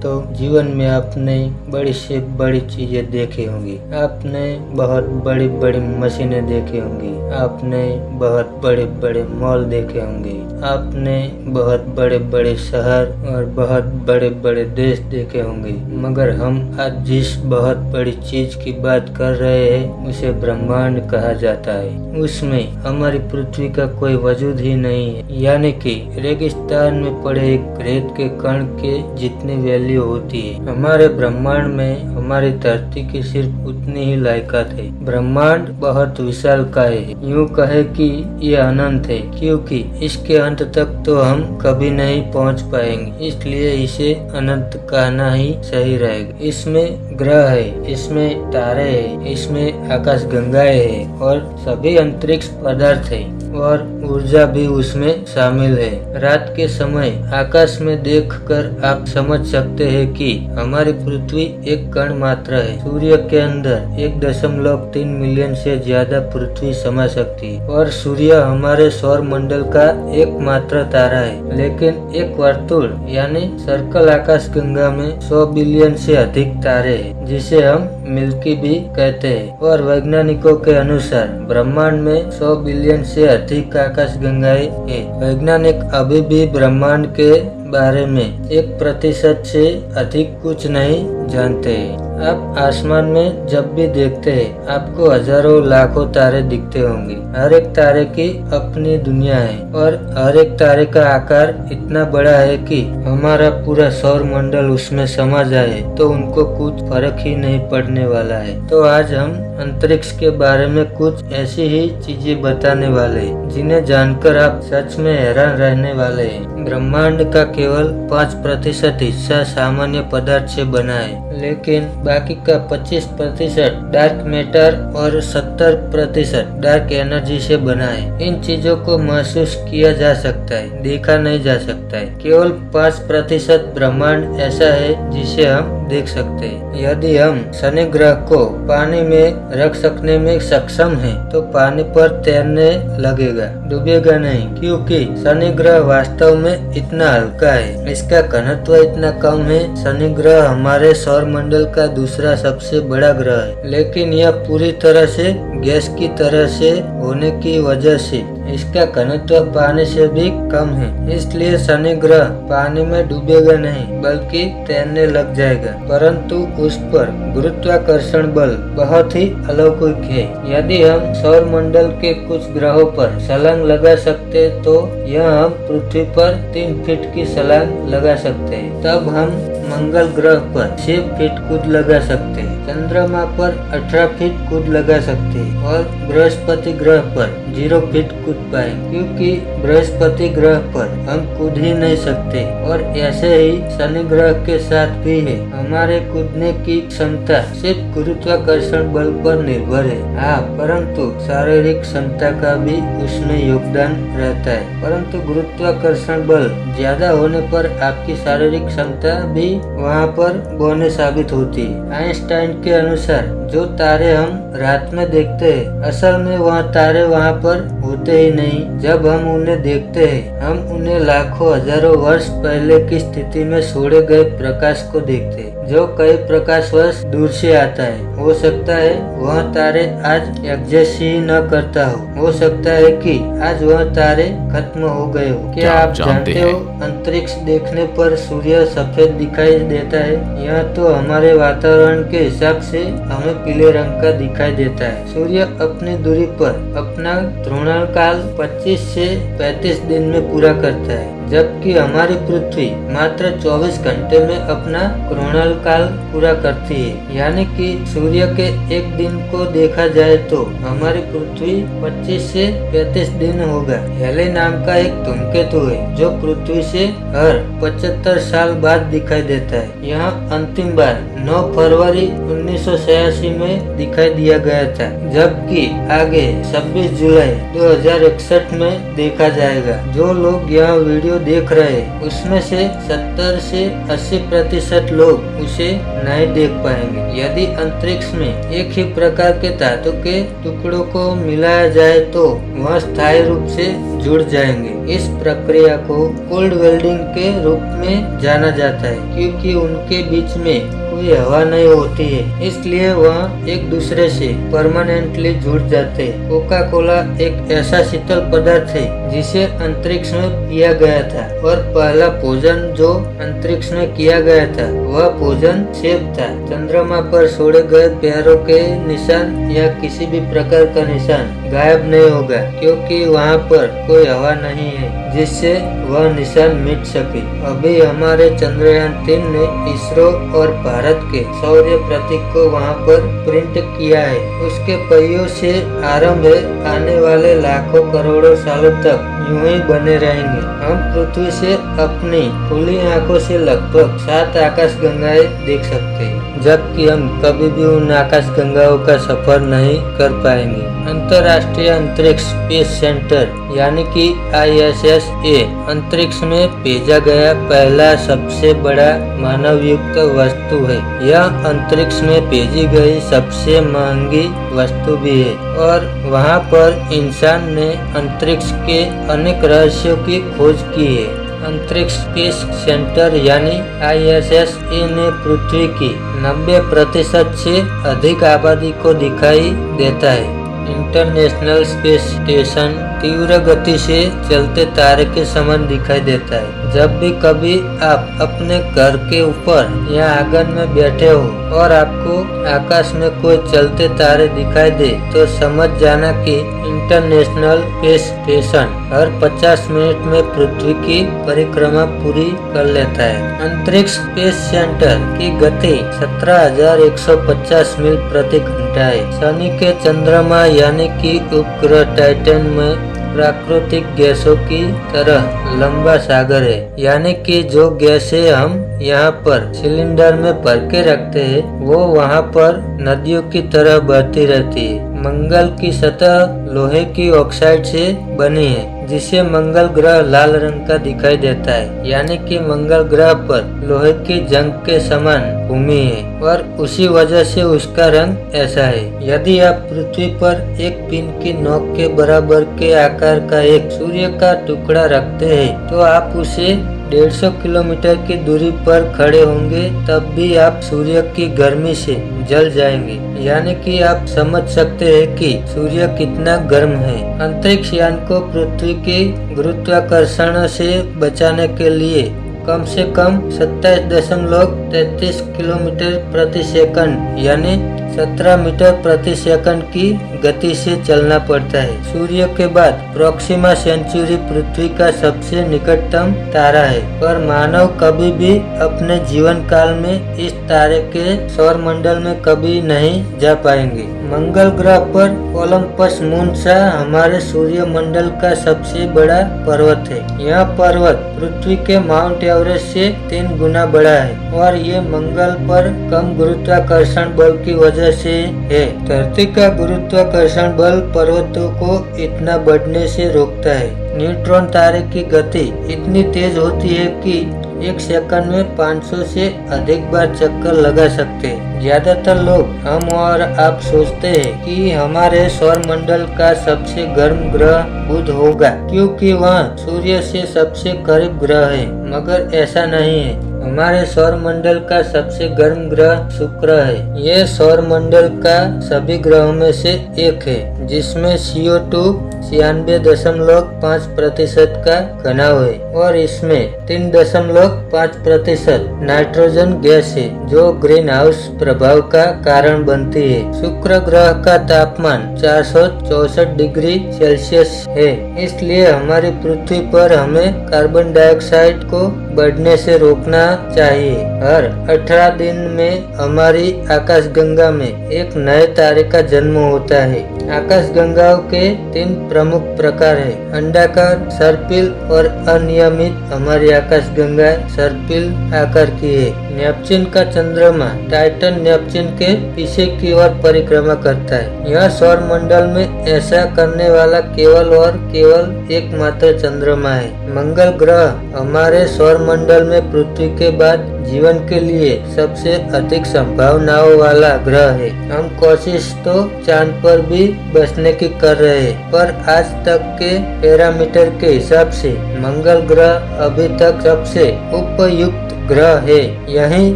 दोस्तों, जीवन में आपने बड़ी से बड़ी चीजें देखी होंगी। आपने बहुत बड़ी बड़ी मशीनें देखी होंगी। आपने बहुत बड़े बड़े मॉल देखे होंगे। आपने बहुत बड़े बड़े शहर और बहुत बड़े बड़े देश देखे होंगे। मगर हम आज जिस बहुत बड़ी चीज की बात कर रहे हैं उसे ब्रह्मांड कहा जाता है। उसमें हमारी पृथ्वी का कोई वजूद ही नहीं है। यानी कि रेगिस्तान में पड़े एक रेत के कण के जितनी वैल्यू होती है, हमारे ब्रह्मांड में हमारी धरती की सिर्फ उतनी ही लायकात है। ब्रह्मांड बहुत विशालकाय है। यूँ कहे कि ये अनंत है, क्योंकि इसके अंत तक तो हम कभी नहीं पहुंच पाएंगे, इसलिए इसे अनंत कहना ही सही रहेगा। इसमें ग्रह है, इसमें तारे है, इसमें आकाश गंगाएं है और सभी अंतरिक्ष पदार्थ है और ऊर्जा भी उसमें शामिल है। रात के समय आकाश में देखकर आप समझ सकते हैं कि हमारी पृथ्वी एक कण मात्र है। सूर्य के अंदर 1.3 मिलियन से ज्यादा पृथ्वी समा सकती है और सूर्य हमारे सौर मंडल का एकमात्र तारा है। लेकिन एक वर्तुल यानी सर्कल आकाश गंगा में 100 बिलियन से अधिक तारे हैं, जिसे हम मिल्की भी कहते हैं। और वैज्ञानिकों के अनुसार ब्रह्मांड में 100 बिलियन से अधिक आकाश गंगाएं हैं। वैज्ञानिक अभी भी ब्रह्मांड के बारे में 1% से अधिक कुछ नहीं जानते हैं। आप आसमान में जब भी देखते हैं आपको हजारों लाखों तारे दिखते होंगे। हर एक तारे की अपनी दुनिया है और हर एक तारे का आकार इतना बड़ा है कि हमारा पूरा सौर मंडल उसमें समा जाए तो उनको कुछ फर्क ही नहीं पड़ने वाला है। तो आज हम अंतरिक्ष के बारे में कुछ ऐसी ही चीजें बताने वाले हैं जिन्हें जानकर आप सच में हैरान रहने वाले हैं। ब्रह्मांड का केवल 5% हिस्सा सामान्य पदार्थ से बना है, लेकिन बाकी का 25% डार्क मैटर और 70% डार्क एनर्जी से बना है। इन चीजों को महसूस किया जा सकता है, देखा नहीं जा सकता है। केवल 5% ब्रह्मांड ऐसा है जिसे हम देख सकते हैं। यदि हम शनि ग्रह को पानी में रख सकने में सक्षम हैं, तो पानी पर तैरने लगेगा, डूबेगा नहीं, क्योंकि शनि ग्रह वास्तव में इतना हल्का है। इसका घनत्व इतना कम है। शनि ग्रह हमारे सौर मंडल का दूसरा सबसे बड़ा ग्रह है, लेकिन यह पूरी तरह से गैस की तरह से होने की वजह से इसका घनत्व पानी से भी कम है। इसलिए शनि ग्रह पानी में डूबेगा नहीं, बल्कि तैरने लग जाएगा। परंतु उस पर गुरुत्वाकर्षण बल बहुत ही अलौकिक है। यदि हम सौर मंडल के कुछ ग्रहों पर छलांग लगा सकते तो यह हम पृथ्वी पर 3 फीट की छलांग लगा सकते हैं। तब हम मंगल ग्रह पर 6 फीट कूद लगा सकते हैं, चंद्रमा पर 18 फीट कूद लगा सकते हैं और बृहस्पति ग्रह पर 0 फीट कूद पाएंगे, क्योंकि बृहस्पति ग्रह पर हम कूद ही नहीं सकते। और ऐसे ही शनि ग्रह के साथ भी है। हमारे कूदने की क्षमता सिर्फ गुरुत्वाकर्षण बल पर निर्भर है। हाँ, परंतु शारीरिक क्षमता का भी उसमें योगदान रहता है। परंतु गुरुत्वाकर्षण बल ज्यादा होने पर आपकी शारीरिक क्षमता भी वहाँ पर बौने साबित होती है। आइंस्टाइन के अनुसार जो तारे हम रात में देखते हैं, असल में वह तारे वहाँ पर होते ही नहीं। जब हम उन्हें देखते हैं, हम उन्हें लाखों हजारों वर्ष पहले की स्थिति में छोड़े गए प्रकाश को देखते हैं, जो कई प्रकाश वर्ष दूर से आता है। हो सकता है वह तारे आज एग्जिस्ट ही न करता हो सकता है कि आज वह तारे खत्म हो गए हो। क्या आप जानते हो अंतरिक्ष देखने पर सूर्य सफेद दिखाई देता है? यह तो हमारे वातावरण के हिसाब से हमें पीले रंग का दिखाई देता है। सूर्य अपनी दूरी पर अपना घूर्णन काल 25 से 35 दिन में पूरा करता है, जबकि हमारी पृथ्वी मात्र 24 घंटे में अपना घूर्णन काल पूरा करती है। यानी कि सूर्य के एक दिन को देखा जाए तो हमारी पृथ्वी 25 से 35 दिन होगा। हेले नाम का एक धूमकेतु है जो पृथ्वी से हर 75 साल बाद दिखाई देता है। यह अंतिम बार 9 फरवरी 1986 में दिखाई दिया गया था, जबकि आगे 26 जुलाई 2061 में देखा जाएगा। जो लोग यह वीडियो देख रहे हैं उसमें से 70 से 80% लोग उसे नहीं देख पाएंगे। यदि अंतरिक्ष में एक ही प्रकार के धातु के टुकड़ों को मिलाया जाए तो वह स्थायी रूप से जुड़ जाएंगे। इस प्रक्रिया को कोल्ड वेल्डिंग के रूप में जाना जाता है, क्योंकि उनके बीच में कोई हवा नहीं होती है, इसलिए वह एक दूसरे से परमानेंटली जुड़ जाते हैं। कोका कोला एक ऐसा शीतल पदार्थ है जिसे अंतरिक्ष में पिया गया था, और पहला भोजन जो अंतरिक्ष में किया गया था वह भोजन सेब था। चंद्रमा पर छोड़े गए पैरों के निशान या किसी भी प्रकार का निशान गायब नहीं होगा, क्योंकि वहाँ पर कोई हवा नहीं है जिससे वह निशान मिट सके। अभी हमारे चंद्रयान 3 ने इसरो और भारत के शौर्य प्रतीक को वहाँ पर प्रिंट किया है। उसके पहियों से आरंभ है, आने वाले लाखों करोड़ों सालों तक यूं ही बने रहेंगे। हम पृथ्वी से अपनी खुली आंखों से लगभग 7 आकाश गंगाएं देख सकते हैं, जबकि हम कभी भी उन आकाश गंगाओं का सफर नहीं कर पाएंगे। अंतर्राष्ट्रीय अंतरिक्ष स्पेस सेंटर यानी कि ISS-A अंतरिक्ष में भेजा गया पहला सबसे बड़ा मानव युक्त वस्तु है। यह अंतरिक्ष में भेजी गई सबसे महंगी वस्तु भी है, और वहाँ पर इंसान ने अंतरिक्ष के अनेक रहस्यों की खोज की है। अंतरिक्ष स्पेस सेंटर यानी ISS-A ने पृथ्वी की 90% से अधिक आबादी को दिखाई देता है। इंटरनेशनल स्पेस स्टेशन तीव्र गति से चलते तारे के समान दिखाई देता है। जब भी कभी आप अपने घर के ऊपर या आंगन में बैठे हो और आपको आकाश में कोई चलते तारे दिखाई दे, तो समझ जाना कि इंटरनेशनल स्पेस स्टेशन हर 50 मिनट में पृथ्वी की परिक्रमा पूरी कर लेता है। अंतरिक्ष स्पेस सेंटर की गति 17,150 मील प्रति घंटा है। शनि के चंद्रमा यानी कि उपग्रह टाइटन में प्राकृतिक गैसों की तरह लंबा सागर है, यानी कि जो गैसें हम यहाँ पर सिलेंडर में भर के रखते हैं वो वहाँ पर नदियों की तरह बहती रहती है। मंगल की सतह लोहे की ऑक्साइड से बनी है, जिसे मंगल ग्रह लाल रंग का दिखाई देता है, यानी कि मंगल ग्रह पर लोहे की जंग के समान भूमि है, और उसी वजह से उसका रंग ऐसा है। यदि आप पृथ्वी पर एक पिन की नोक के बराबर के आकार का एक सूर्य का टुकड़ा रखते हैं, तो आप उसे 150 किलोमीटर की दूरी पर खड़े होंगे, तब भी आप सूर्य की गर्मी से जल जाएंगे। यानी कि आप समझ सकते हैं कि सूर्य कितना गर्म है। अंतरिक्ष यान को पृथ्वी के गुरुत्वाकर्षण से बचाने के लिए कम से कम 27.33 किलोमीटर प्रति सेकंड यानी 17 मीटर प्रति सेकंड की गति से चलना पड़ता है। सूर्य के बाद प्रोक्सिमा सेंचुरी पृथ्वी का सबसे निकटतम तारा है, पर मानव कभी भी अपने जीवन काल में इस तारे के सौर मंडल में कभी नहीं जा पाएंगे। मंगल ग्रह पर ओलंपस मूनसा हमारे सूर्य मंडल का सबसे बड़ा पर्वत है। यह पर्वत पृथ्वी के माउंट एवरेस्ट से 3 गुना बड़ा है, और ये मंगल पर कम गुरुत्वाकर्षण बल की वजह से है। धरती का गुरुत्वाकर्षण बल पर्वतों को इतना बढ़ने से रोकता है। न्यूट्रॉन तारे की गति इतनी तेज होती है कि 1 सेकंड में 500 से अधिक बार चक्कर लगा सकते हैं। ज्यादातर लोग हम और आप सोचते हैं कि हमारे सौर मंडल का सबसे गर्म ग्रह बुध होगा, क्योंकि वह सूर्य से सबसे करीब ग्रह है, मगर ऐसा नहीं है। हमारे सौर मंडल का सबसे गर्म ग्रह शुक्र है। ये सौर मंडल का सभी ग्रहों में से एक है, जिसमें CO2 96.5% का घनाव है, और इसमें 3.5% नाइट्रोजन गैस है, जो ग्रीन हाउस प्रभाव का कारण बनती है। शुक्र ग्रह का तापमान 464 डिग्री सेल्सियस है, इसलिए हमारी पृथ्वी पर हमें कार्बन डाइऑक्साइड को बढ़ने से रोकना चाहिए। हर 18 दिन में हमारी आकाशगंगा में एक नए तारे का जन्म होता है। आकाशगंगाओं के 3 प्रमुख प्रकार है, अंडाकार, सर्पिल और अनियमित। हमारी आकाशगंगा सर्पिल आकार की है। नेपच्यून का चंद्रमा टाइटन नेपच्यून के पीछे की ओर परिक्रमा करता है। यह सौर मंडल में ऐसा करने वाला केवल और केवल एकमात्र चंद्रमा है। मंगल ग्रह हमारे सौर मंडल में पृथ्वी के बाद जीवन के लिए सबसे अधिक संभावनाओं वाला ग्रह है। हम कोशिश तो चांद पर भी बसने की कर रहे हैं, पर आज तक के पैरामीटर के हिसाब से मंगल ग्रह अभी तक सबसे उपयुक्त ग्रह है। यहीं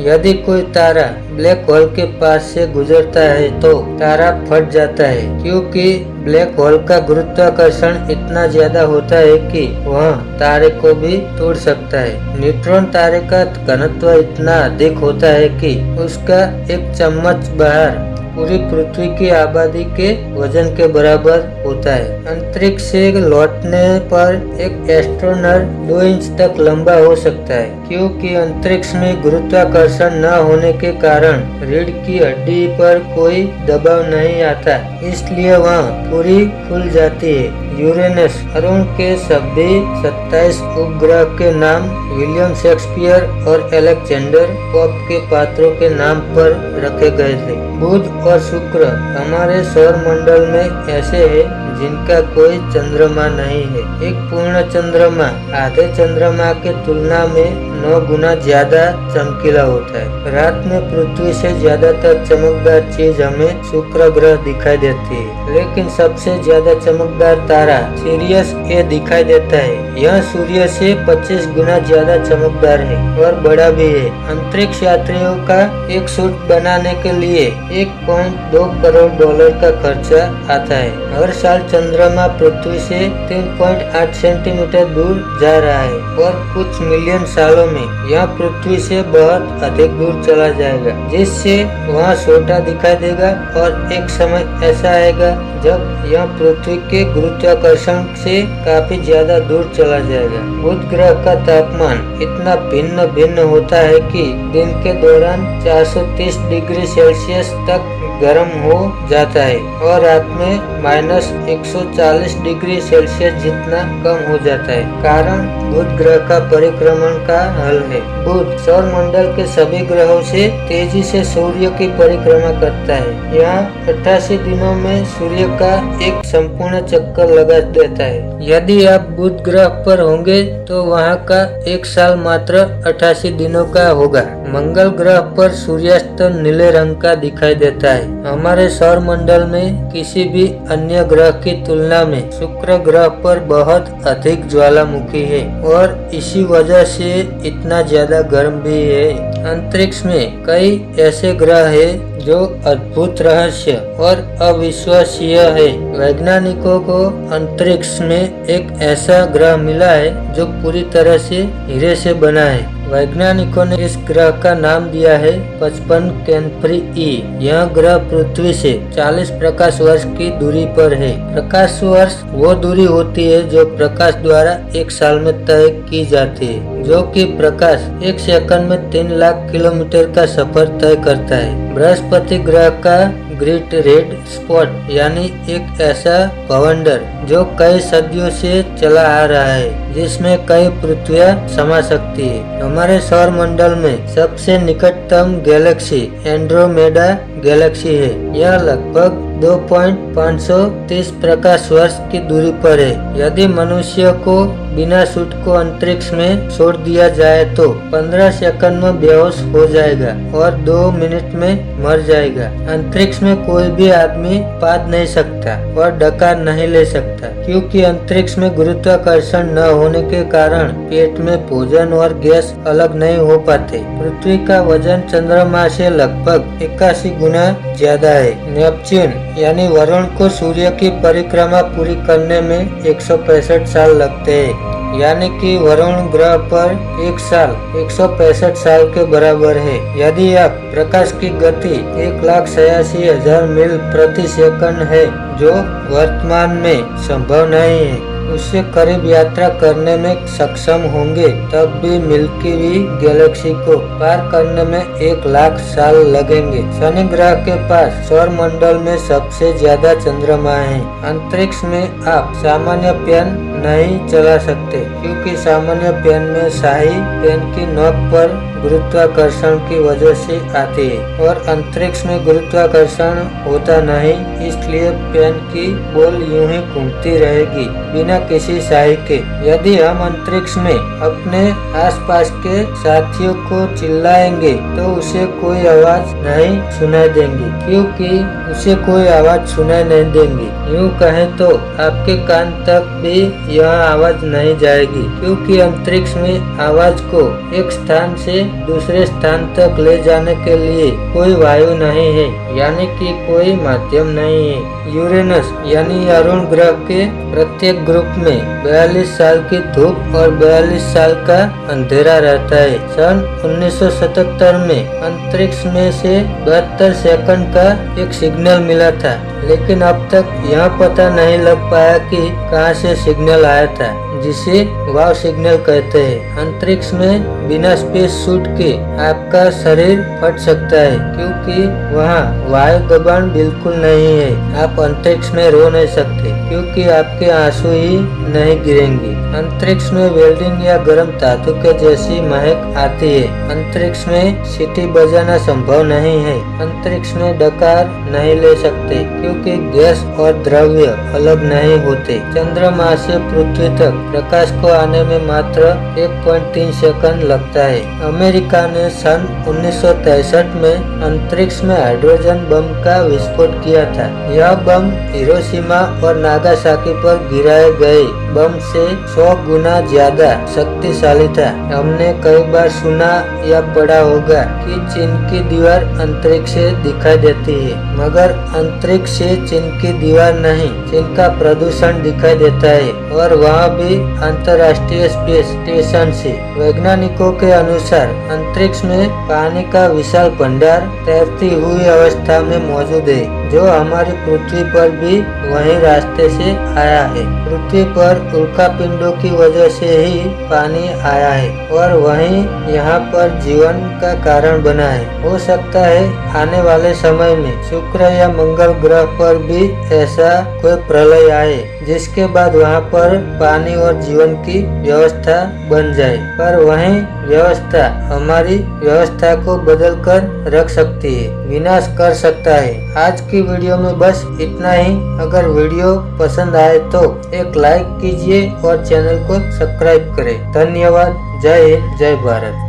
यदि कोई तारा ब्लैक होल के पास से गुजरता है तो तारा फट जाता है, क्योंकि ब्लैक होल का गुरुत्वाकर्षण इतना ज्यादा होता है कि वह तारे को भी तोड़ सकता है। न्यूट्रॉन तारे का घनत्व इतना अधिक होता है कि उसका एक चम्मच बाहर पूरी पृथ्वी की आबादी के वजन के बराबर होता है। अंतरिक्ष से लौटने पर एक एस्ट्रोनॉट 2 इंच तक लंबा हो सकता है, क्योंकि अंतरिक्ष में गुरुत्वाकर्षण न होने के कारण रीढ़ की हड्डी पर कोई दबाव नहीं आता, इसलिए वह पूरी खुल जाती है। यूरेनस अरुण के सभी 27 उपग्रह के नाम विलियम शेक्सपियर और अलेक्जेंडर पोप के पात्रों के नाम पर रखे गए थे। बुध और शुक्र हमारे सौर मंडल में ऐसे है जिनका कोई चंद्रमा नहीं है। एक पूर्ण चंद्रमा आधे चंद्रमा के तुलना में 9 गुना ज्यादा चमकीला होता है। रात में पृथ्वी से ज्यादातर चमकदार चीज हमें शुक्र ग्रह दिखाई देती है, लेकिन सबसे ज्यादा चमकदार तारा सिरियस ए दिखाई देता है। यह सूर्य से 25 गुना ज्यादा चमकदार है और बड़ा भी है। अंतरिक्ष यात्रियों का एक सूट बनाने के लिए $1.2 करोड़ का खर्चा आता है। हर साल चंद्रमा पृथ्वी से 3.8 सेंटीमीटर दूर जा रहा है और कुछ मिलियन सालों में यह पृथ्वी से बहुत अधिक दूर चला जाएगा, जिससे वह छोटा दिखाई देगा और एक समय ऐसा आएगा जब यह पृथ्वी के गुरुत्वाकर्षण से काफी ज्यादा दूर चला जाएगा। बुध ग्रह का तापमान इतना भिन्न भिन्न होता है कि दिन के दौरान 430 डिग्री सेल्सियस तक गर्म हो जाता है और रात में -140 डिग्री सेल्सियस जितना कम हो जाता है। कारण बुध ग्रह का परिक्रमण का हल है। बुध सौर मंडल के सभी ग्रहों से तेजी से सूर्य की परिक्रमा करता है। यहाँ 88 दिनों में सूर्य का एक संपूर्ण चक्कर लगा देता है। यदि आप बुध ग्रह पर होंगे तो वहाँ का एक साल मात्र 88 दिनों का होगा। मंगल ग्रह पर सूर्यास्त नीले रंग का दिखाई देता है। हमारे सौर मंडल में किसी भी अन्य ग्रह की तुलना में शुक्र ग्रह पर बहुत अधिक ज्वालामुखी है और इसी वजह से इतना ज्यादा गर्म भी है। अंतरिक्ष में कई ऐसे ग्रह है जो अद्भुत रहस्य और अविश्वसनीय है। वैज्ञानिकों को अंतरिक्ष में एक ऐसा ग्रह मिला है जो पूरी तरह से हीरे से बना है। वैज्ञानिकों ने इस ग्रह का नाम दिया है 55 कैंप्री ई। यह ग्रह पृथ्वी से 40 प्रकाश वर्ष की दूरी पर है। प्रकाश वर्ष वो दूरी होती है जो प्रकाश द्वारा एक साल में तय की जाती है, जो कि प्रकाश एक सेकंड में 3 लाख किलोमीटर का सफर तय करता है। बृहस्पति ग्रह का ग्रेट रेड स्पॉट यानी एक ऐसा भवंडर जो कई सदियों से चला आ रहा है, जिसमें कई पृथ्वियां समा सकती है। हमारे सौर मंडल में सबसे निकटतम गैलेक्सी एंड्रोमेडा गैलेक्सी है। यह लगभग 2.530 प्रकाश वर्ष की दूरी पर है। यदि मनुष्य को बिना सूट को अंतरिक्ष में छोड़ दिया जाए तो 15 सेकंड में बेहोश हो जाएगा और 2 मिनट में मर जाएगा। अंतरिक्ष में कोई भी आदमी पाद नहीं सकता और डकार नहीं ले सकता, क्योंकि अंतरिक्ष में गुरुत्वाकर्षण न होने के कारण पेट में भोजन और गैस अलग नहीं हो पाते। पृथ्वी का वजन चंद्रमा से लगभग 81 गुना ज्यादा है। नेपच्यून यानी वरुण को सूर्य की परिक्रमा पूरी करने में 165 साल लगते हैं, यानी कि वरुण ग्रह पर एक साल 165 साल के बराबर है। यदि आप प्रकाश की गति 1,86,000 मील प्रति सेकंड है, जो वर्तमान में संभव नहीं है, उससे करीब यात्रा करने में सक्षम होंगे, तब भी मिल्की वे गैलेक्सी को पार करने में 1 लाख साल लगेंगे। शनि ग्रह के पास सौर मंडल में सबसे ज्यादा चंद्रमा हैं। अंतरिक्ष में आप सामान्य पेन नहीं चला सकते, क्योंकि सामान्य पेन में स्याही पेन की नोक पर गुरुत्वाकर्षण की वजह से आती है और अंतरिक्ष में गुरुत्वाकर्षण होता नहीं, इसलिए पेन की बॉल यूं ही घूमती रहेगी बिना किसी स्याही के। यदि हम अंतरिक्ष में अपने आसपास के साथियों को चिल्लाएंगे तो उसे कोई आवाज नहीं सुनाई देंगी, क्योंकि उसे कोई आवाज सुनाई नहीं देंगी। यूं कहें तो आपके कान तक भी यह आवाज नहीं जाएगी, क्योंकि अंतरिक्ष में आवाज को एक स्थान से दूसरे स्थान तक ले जाने के लिए कोई वायु नहीं है, यानी कि कोई माध्यम नहीं है। यूरेनस यानी अरुण ग्रह के प्रत्येक ग्रुप में 42 साल की धूप और 42 साल का अंधेरा रहता है। सन 1977 में अंतरिक्ष में से 72 सेकंड का एक सिग्नल मिला था, लेकिन अब तक यह पता नहीं लग पाया कि कहां से सिग्नल आया था, जिसे वाव सिग्नल कहते हैं। अंतरिक्ष में बिना स्पेस सूट के आपका शरीर फट सकता है, क्योंकि वहाँ वायु दबाव बिल्कुल नहीं है। आप अंतरिक्ष में रो नहीं सकते, क्योंकि आपके आंसू ही नहीं गिरेंगे। अंतरिक्ष में वेल्डिंग या गर्म धातु के जैसी महक आती है। अंतरिक्ष में सीटी बजाना संभव नहीं है। अंतरिक्ष में डकार नहीं ले सकते, क्योंकि गैस और द्रव्य अलग नहीं होते। चंद्रमा से पृथ्वी तक प्रकाश को आने में मात्र 1.3 सेकंड लगता है। अमेरिका ने सन 1963 में अंतरिक्ष में हाइड्रोजन बम का विस्फोट किया था। यह बम हिरोशिमा और नागासाकी पर गिराए गए बम से 100 गुना ज्यादा शक्तिशाली था। हमने कई बार सुना या पढ़ा होगा कि चीन की दीवार अंतरिक्ष से दिखाई देती है, मगर अंतरिक्ष से चीन की दीवार नहीं, चीन का प्रदूषण दिखाई देता है, और वहाँ भी अंतर्राष्ट्रीय स्पेस स्टेशन से। वैज्ञानिकों के अनुसार अंतरिक्ष में पानी का विशाल भंडार तैरती हुई अवस्था में मौजूद है, जो हमारी पृथ्वी पर भी वही रास्ते से आया है। पृथ्वी पर उल्कापिंडों की वजह से ही पानी आया है और वही यहाँ पर जीवन का कारण बना है। हो सकता है आने वाले समय में शुक्र या मंगल ग्रह पर भी ऐसा कोई प्रलय आए, जिसके बाद वहाँ पर पानी और जीवन की व्यवस्था बन जाए, पर वही व्यवस्था हमारी व्यवस्था को बदल कर रख सकती है, विनाश कर सकता है। आज की वीडियो में बस इतना ही। अगर वीडियो पसंद आए तो एक लाइक कीजिए और चैनल को सब्सक्राइब करें। धन्यवाद। जय हिंद, जय भारत।